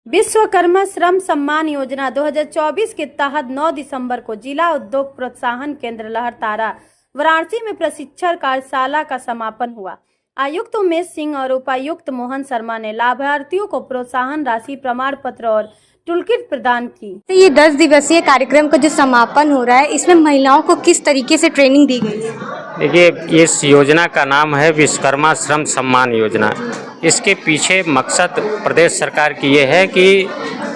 विश्वकर्मा श्रम सम्मान योजना 2024 के तहत 9 दिसंबर को जिला उद्योग प्रोत्साहन केंद्र लहरतारा वाराणसी में प्रशिक्षण कार्यशाला का समापन हुआ। आयुक्त उमेश सिंह और उपायुक्त मोहन शर्मा ने लाभार्थियों को प्रोत्साहन राशि, प्रमाण पत्र और टूलकिट प्रदान की। तो ये 10 दिवसीय कार्यक्रम का जो समापन हो रहा है, इसमें महिलाओं को किस तरीके से ट्रेनिंग दी गई है? देखिए, इस योजना का नाम है विश्वकर्मा श्रम सम्मान योजना। इसके पीछे मकसद प्रदेश सरकार की ये है कि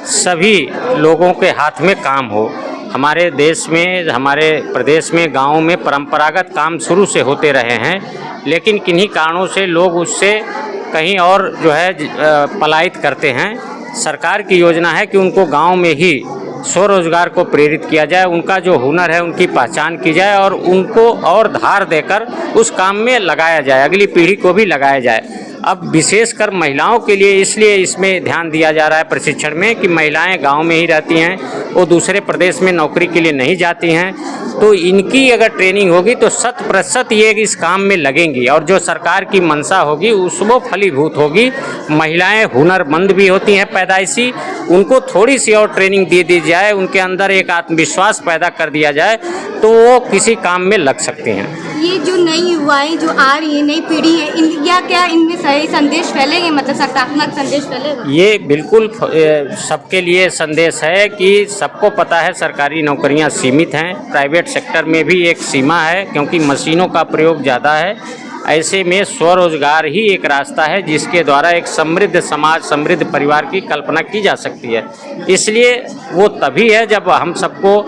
सभी लोगों के हाथ में काम हो। हमारे देश में, हमारे प्रदेश में, गाँव में परंपरागत काम शुरू से होते रहे हैं, लेकिन किन्हीं कारणों से लोग उससे कहीं और जो है पलायित करते हैं। सरकार की योजना है कि उनको गांव में ही स्वरोजगार को प्रेरित किया जाए, उनका जो हुनर है उनकी पहचान की जाए और उनको और धार देकर उस काम में लगाया जाए, अगली पीढ़ी को भी लगाया जाए। अब विशेषकर महिलाओं के लिए इसलिए इसमें ध्यान दिया जा रहा है प्रशिक्षण में कि महिलाएं गांव में ही रहती हैं, वो दूसरे प्रदेश में नौकरी के लिए नहीं जाती हैं, तो इनकी अगर ट्रेनिंग होगी तो 100% ये इस काम में लगेंगी और जो सरकार की मंशा होगी वो फलीभूत होगी। महिलाएं हुनरमंद भी होती हैं पैदाइशी, उनको थोड़ी सी और ट्रेनिंग दे दी जाए, उनके अंदर एक आत्मविश्वास पैदा कर दिया जाए तो वो किसी काम में लग सकती हैं। ये जो नई युवाएं जो आ रही है, नई पीढ़ी है, या क्या इनमें सही संदेश फैलेंगे, मतलब सकारात्मक संदेश फैलेगा? ये बिल्कुल सबके लिए संदेश है कि सबको पता है सरकारी नौकरियां सीमित हैं, प्राइवेट सेक्टर में भी एक सीमा है क्योंकि मशीनों का प्रयोग ज़्यादा है। ऐसे में स्वरोजगार ही एक रास्ता है जिसके द्वारा एक समृद्ध समाज, समृद्ध परिवार की कल्पना की जा सकती है। इसलिए वो तभी है जब हम सबको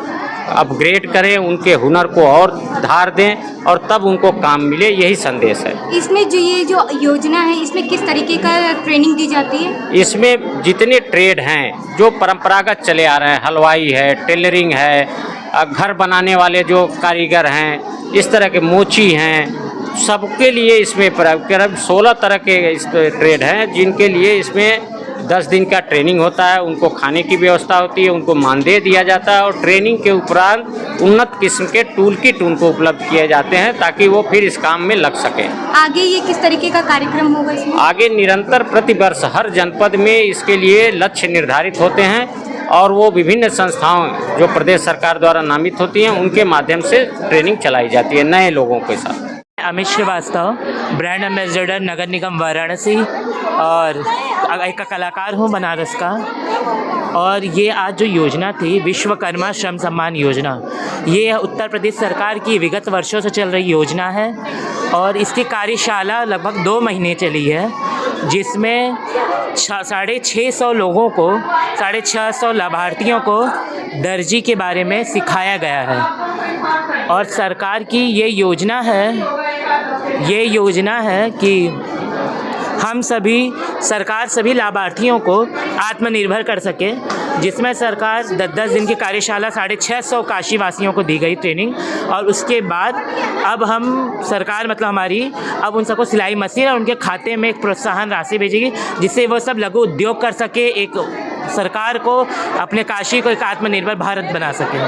अपग्रेड करें, उनके हुनर को और धार दें और तब उनको काम मिले, यही संदेश है। इसमें जो ये जो योजना है, इसमें किस तरीके का ट्रेनिंग दी जाती है? इसमें जितने ट्रेड हैं जो परंपरागत चले आ रहे हैं, हलवाई है, टेलरिंग है, घर बनाने वाले जो कारीगर हैं, इस तरह के मोची हैं, सबके लिए इसमें करीब 16 तरह के इस ट्रेड हैं जिनके लिए इसमें 10 दिन का ट्रेनिंग होता है। उनको खाने की व्यवस्था होती है, उनको मानदेय दिया जाता है और ट्रेनिंग के उपरांत उन्नत किस्म के टूल किट उनको उपलब्ध किए जाते हैं ताकि वो फिर इस काम में लग सकें। आगे ये किस तरीके का कार्यक्रम होगा इसमें? आगे निरंतर प्रतिवर्ष हर जनपद में इसके लिए लक्ष्य निर्धारित होते हैं और वो विभिन्न संस्थाओं जो प्रदेश सरकार द्वारा नामित होती हैं उनके माध्यम से ट्रेनिंग चलाई जाती है नए लोगों के साथ। अमित श्रीवास्तव, ब्रांड एम्बेसडर नगर निगम वाराणसी और एक कलाकार हूँ बनारस का। और ये आज जो योजना थी विश्वकर्मा श्रम सम्मान योजना, ये उत्तर प्रदेश सरकार की विगत वर्षों से चल रही योजना है और इसकी कार्यशाला लगभग 2 महीने चली है, जिसमें 650 लोगों को, 650 लाभार्थियों को दर्जी के बारे में सिखाया गया है। और सरकार की ये योजना है कि हम सरकार सभी लाभार्थियों को आत्मनिर्भर कर सके, जिसमें सरकार 10 दिन की कार्यशाला 650 काशी वासियों को दी गई ट्रेनिंग। और उसके बाद अब सरकार मतलब हमारी अब उन सबको सिलाई मशीन और उनके खाते में एक प्रोत्साहन राशि भेजेगी जिससे वो सब लघु उद्योग कर सके, एक सरकार को अपने काशी को एक आत्मनिर्भर भारत बना सके।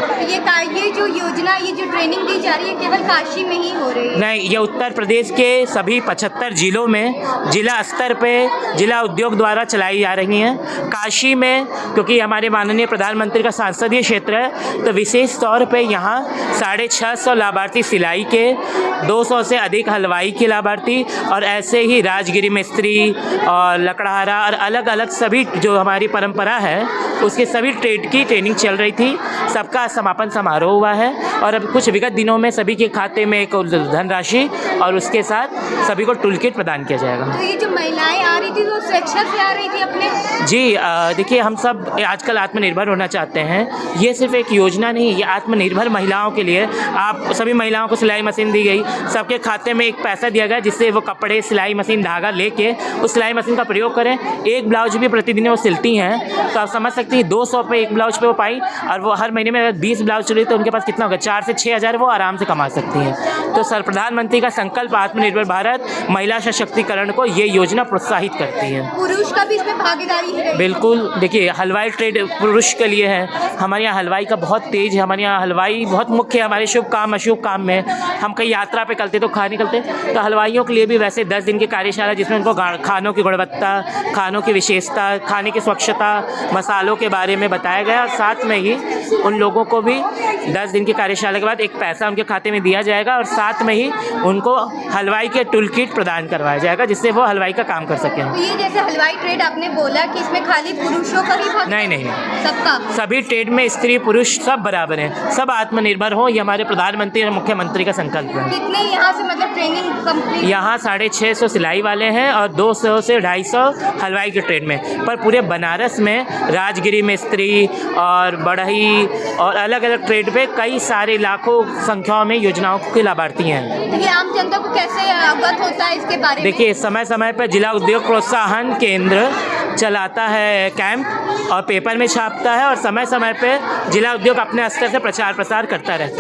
ये जो योजना, ये जो ट्रेनिंग दी जा रही है केवल काशी में ही हो रही है? नहीं, ये उत्तर प्रदेश के सभी 75 जिलों में जिला स्तर पे जिला उद्योग द्वारा चलाई जा रही हैं। काशी में क्योंकि हमारे माननीय प्रधानमंत्री का संसदीय क्षेत्र है तो विशेष तौर पे यहाँ 650 लाभार्थी सिलाई के, 200 से अधिक हलवाई के लाभार्थी और ऐसे ही राजगिरी मिस्त्री और लकड़हारा और अलग अलग सभी जो हमारी परंपरा है उसके सभी ट्रेड की ट्रेनिंग चल रही थी। सबका समापन समारोह हुआ है और अब कुछ विगत दिनों में सभी के खाते में एक धनराशि और उसके साथ सभी को टूल किट प्रदान किया जाएगा। तो ये जो महिलाएं आ रही थी वो स्वेच्छा से आ रही थी अपने? जी, देखिए, हम सब आजकल आत्मनिर्भर होना चाहते हैं। ये सिर्फ एक योजना नहीं, ये आत्मनिर्भर महिलाओं के लिए। आप सभी महिलाओं को सिलाई मशीन दी गई, सबके खाते में एक पैसा दिया गया जिससे वो कपड़े, सिलाई मशीन, धागा लेके उस सिलाई मशीन का प्रयोग करें। एक ब्लाउज भी प्रतिदिन वो सिलती हैं तो आप समझ सकते हैं 200 पे एक ब्लाउज पे वो पाई और वो हर महीने में अगर 20 ब्लाउज चली तो उनके पास कितना होगा, 4 से 6 हज़ार वो आराम से कमा सकती हैं। तो सर प्रधानमंत्री का संकल्प आत्मनिर्भर भारत, महिला सशक्तिकरण को ये योजना प्रोत्साहित करती है। पुरुष का भी इसमें भागीदारी है? बिल्कुल, देखिए हलवाई ट्रेड पुरुष के लिए है। हमारे यहाँ हलवाई का बहुत तेज है, हमारे यहाँ हलवाई बहुत मुख्य है। हमारे शुभ काम अशुभ काम में हम कहीं यात्रा पे निकलते तो खाने निकलते, तो हलवाइयों के लिए भी वैसे 10 दिन की कार्यशाला जिसमें उनको खानों की गुणवत्ता, खानों की विशेषता, खाने की स्वच्छता, मसालों के बारे में बताया गया। और साथ में ही उन लोगों को भी 10 दिन की कार्यशाला के बाद एक पैसा उनके खाते में दिया जाएगा और साथ में ही उनको हलवाई के टूल किट प्रदान करवाया जाएगा जिससे वो हलवाई का काम कर सकें। तो ये जैसे हलवाई ट्रेड आपने बोला कि इसमें खाली पुरुषों का ही भाग? नहीं, सबका? सभी ट्रेड में स्त्री पुरुष सब बराबर हैं, सब आत्मनिर्भर हो, ये हमारे प्रधानमंत्री और मुख्यमंत्री का संकल्प है। कितने यहाँ से मतलब ट्रेनिंग कंप्लीट? यहाँ 650 सिलाई वाले हैं और 200 से 250 हलवाई के ट्रेड में। पर पूरे बनारस में राजगिरी में स्त्री और बढ़ई और अलग अलग ट्रेड पे कई सारे लाखों संख्याओं में योजनाओं के लाभार्थी हैं। ये आम जनता को कैसे अवगत होता है इसके बारे में? देखिए, समय समय पर जिला उद्योग प्रोत्साहन केंद्र चलाता है कैंप और पेपर में छापता है और समय समय पे जिला उद्योग अपने स्तर से प्रचार प्रसार करता रहता है।